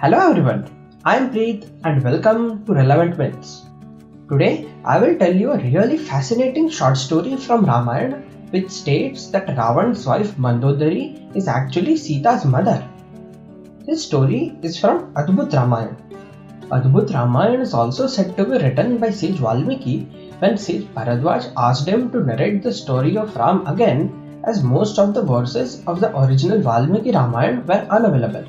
Hello everyone, I am Preet and welcome to Relevant Myths. Today I will tell you a really fascinating short story from Ramayana which states that Ravana's wife Mandodari is actually Sita's mother. This story is from Adbhuta Ramayana. Adbhuta Ramayana is also said to be written by Sage Valmiki when Sage Bharadwaj asked him to narrate the story of Ram again, as most of the verses of the original Valmiki Ramayana were unavailable.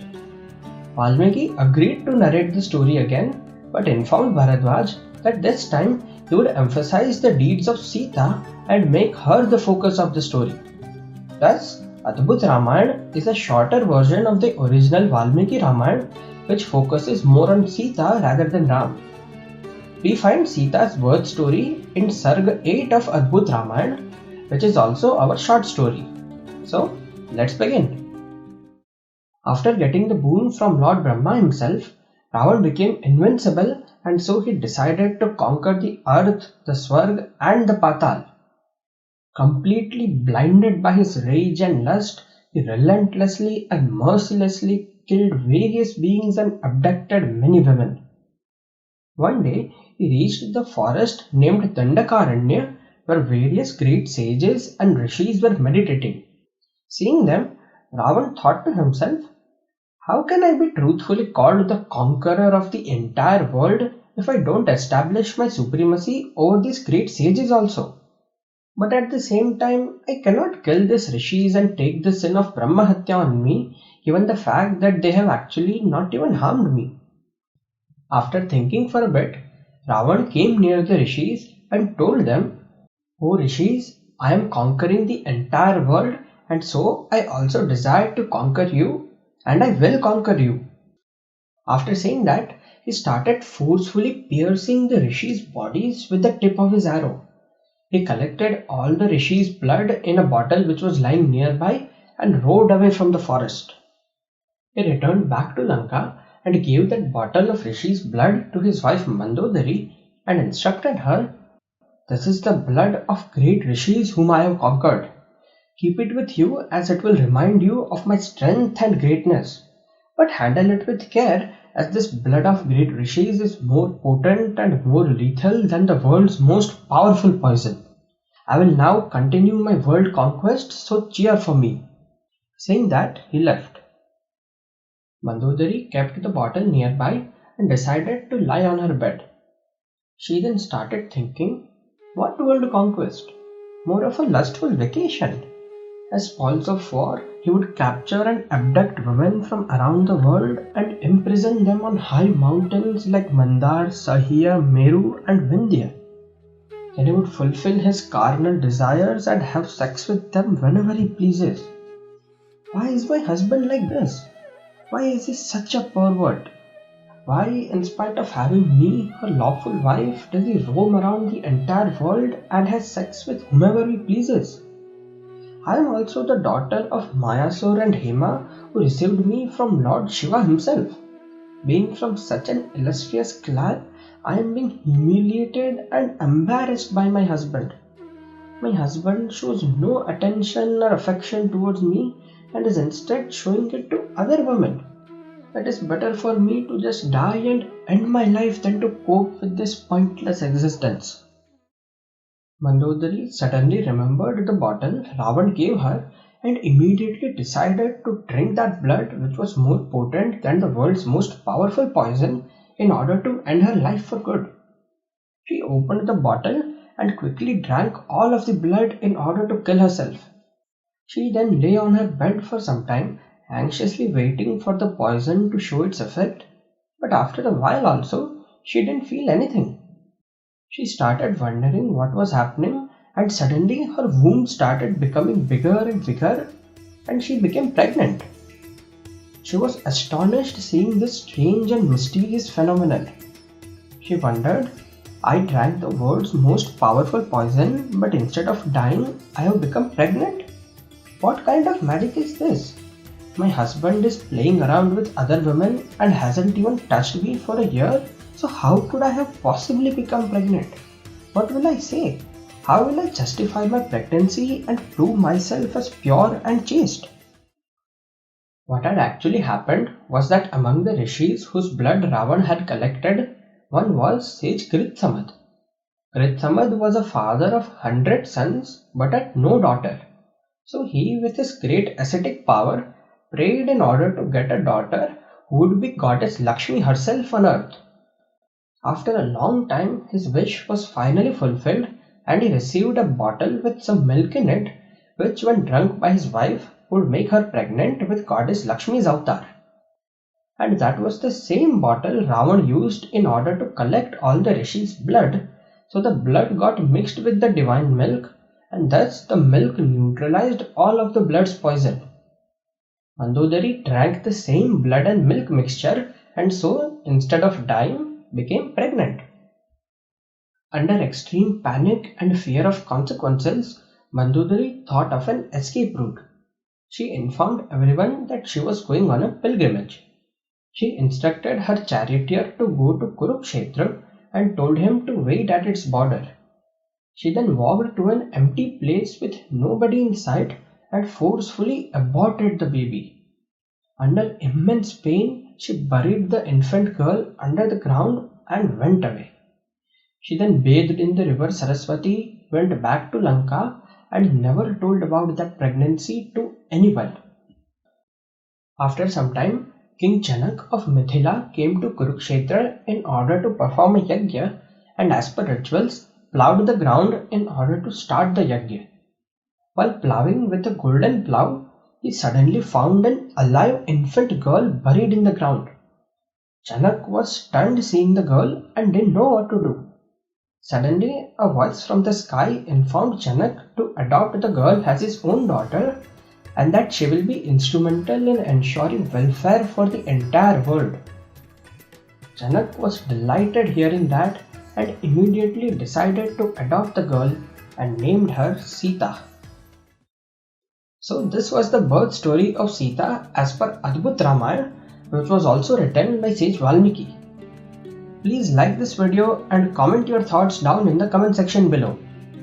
Valmiki agreed to narrate the story again, but informed Bharadwaj that this time he would emphasize the deeds of Sita and make her the focus of the story. Thus, Adbhuta Ramayana is a shorter version of the original Valmiki Ramayana which focuses more on Sita rather than Ram. We find Sita's birth story in Sarg 8 of Adbhuta Ramayana, which is also our short story. So, let's begin. After getting the boon from Lord Brahma himself, Ravana became invincible and so he decided to conquer the earth, the Swarg and the Patal. Completely blinded by his rage and lust, he relentlessly and mercilessly killed various beings and abducted many women. One day, he reached the forest named Dandakaranya where various great sages and rishis were meditating. Seeing them, Ravana thought to himself, how can I be truthfully called the conqueror of the entire world if I don't establish my supremacy over these great sages also? But at the same time, I cannot kill these rishis and take the sin of Brahmahatya on me, given the fact that they have actually not even harmed me. After thinking for a bit, Ravana came near the rishis and told them, O rishis, I am conquering the entire world and so I also desire to conquer you and I will conquer you. After saying that, he started forcefully piercing the rishis' bodies with the tip of his arrow. He collected all the rishis' blood in a bottle which was lying nearby and rode away from the forest. He returned back to Lanka and gave that bottle of rishis' blood to his wife Mandodari and instructed her, this is the blood of great rishis whom I have conquered. Keep it with you as it will remind you of my strength and greatness. But handle it with care as this blood of great rishis is more potent and more lethal than the world's most powerful poison. I will now continue my world conquest, so cheer for me. Saying that, he left. Mandodari kept the bottle nearby and decided to lie on her bed. She then started thinking, what world conquest? More of a lustful vacation. As spoils of war, he would capture and abduct women from around the world and imprison them on high mountains like Mandar, Sahiya, Meru and Vindhya. Then he would fulfill his carnal desires and have sex with them whenever he pleases. Why is my husband like this? Why is he such a pervert? Why, in spite of having me, her lawful wife, does he roam around the entire world and has sex with whomever he pleases? I am also the daughter of Mayasur and Hema who received me from Lord Shiva himself. Being from such an illustrious clan, I am being humiliated and embarrassed by my husband. My husband shows no attention or affection towards me and is instead showing it to other women. It is better for me to just die and end my life than to cope with this pointless existence. Mandodari suddenly remembered the bottle Ravana gave her and immediately decided to drink that blood which was more potent than the world's most powerful poison in order to end her life for good. She opened the bottle and quickly drank all of the blood in order to kill herself. She then lay on her bed for some time, anxiously waiting for the poison to show its effect, but after a while also, she didn't feel anything. She started wondering what was happening and suddenly her womb started becoming bigger and bigger and she became pregnant. She was astonished seeing this strange and mysterious phenomenon. She wondered, I drank the world's most powerful poison but instead of dying, I have become pregnant? What kind of magic is this? My husband is playing around with other women and hasn't even touched me for a year. So how could I have possibly become pregnant? What will I say? How will I justify my pregnancy and prove myself as pure and chaste? What had actually happened was that among the rishis whose blood Ravan had collected, one was Sage Gritsamad. Gritsamad was a father of 100 sons but had no daughter. So he, with his great ascetic power, prayed in order to get a daughter who would be goddess Lakshmi herself on earth. After a long time, his wish was finally fulfilled and he received a bottle with some milk in it, which, when drunk by his wife, would make her pregnant with goddess Lakshmi's avatar. And that was the same bottle Ravan used in order to collect all the rishis' blood, so the blood got mixed with the divine milk, and thus the milk neutralized all of the blood's poison. Mandodari drank the same blood and milk mixture, and so, instead of dying, became pregnant. Under extreme panic and fear of consequences, Mandodari thought of an escape route. She informed everyone that she was going on a pilgrimage. She instructed her charioteer to go to Kurukshetra and told him to wait at its border. She then walked to an empty place with nobody in sight and forcefully aborted the baby. Under immense pain, she buried the infant girl under the ground and went away. She then bathed in the river Saraswati, went back to Lanka, and never told about that pregnancy to anyone. After some time, King Janak of Mithila came to Kurukshetra in order to perform a yajna, and as per rituals, ploughed the ground in order to start the yajna. While ploughing with a golden plough, he suddenly found an alive infant girl buried in the ground. Janak was stunned seeing the girl and didn't know what to do. Suddenly, a voice from the sky informed Janak to adopt the girl as his own daughter and that she will be instrumental in ensuring welfare for the entire world. Janak was delighted hearing that and immediately decided to adopt the girl and named her Sita. So this was the birth story of Sita as per Adbhuta Ramayana, which was also written by Sage Valmiki. Please like this video and comment your thoughts down in the comment section below.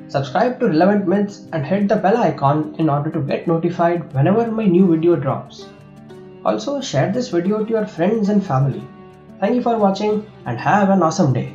Subscribe to Relevant Myths and hit the bell icon in order to get notified whenever my new video drops. Also share this video to your friends and family. Thank you for watching and have an awesome day.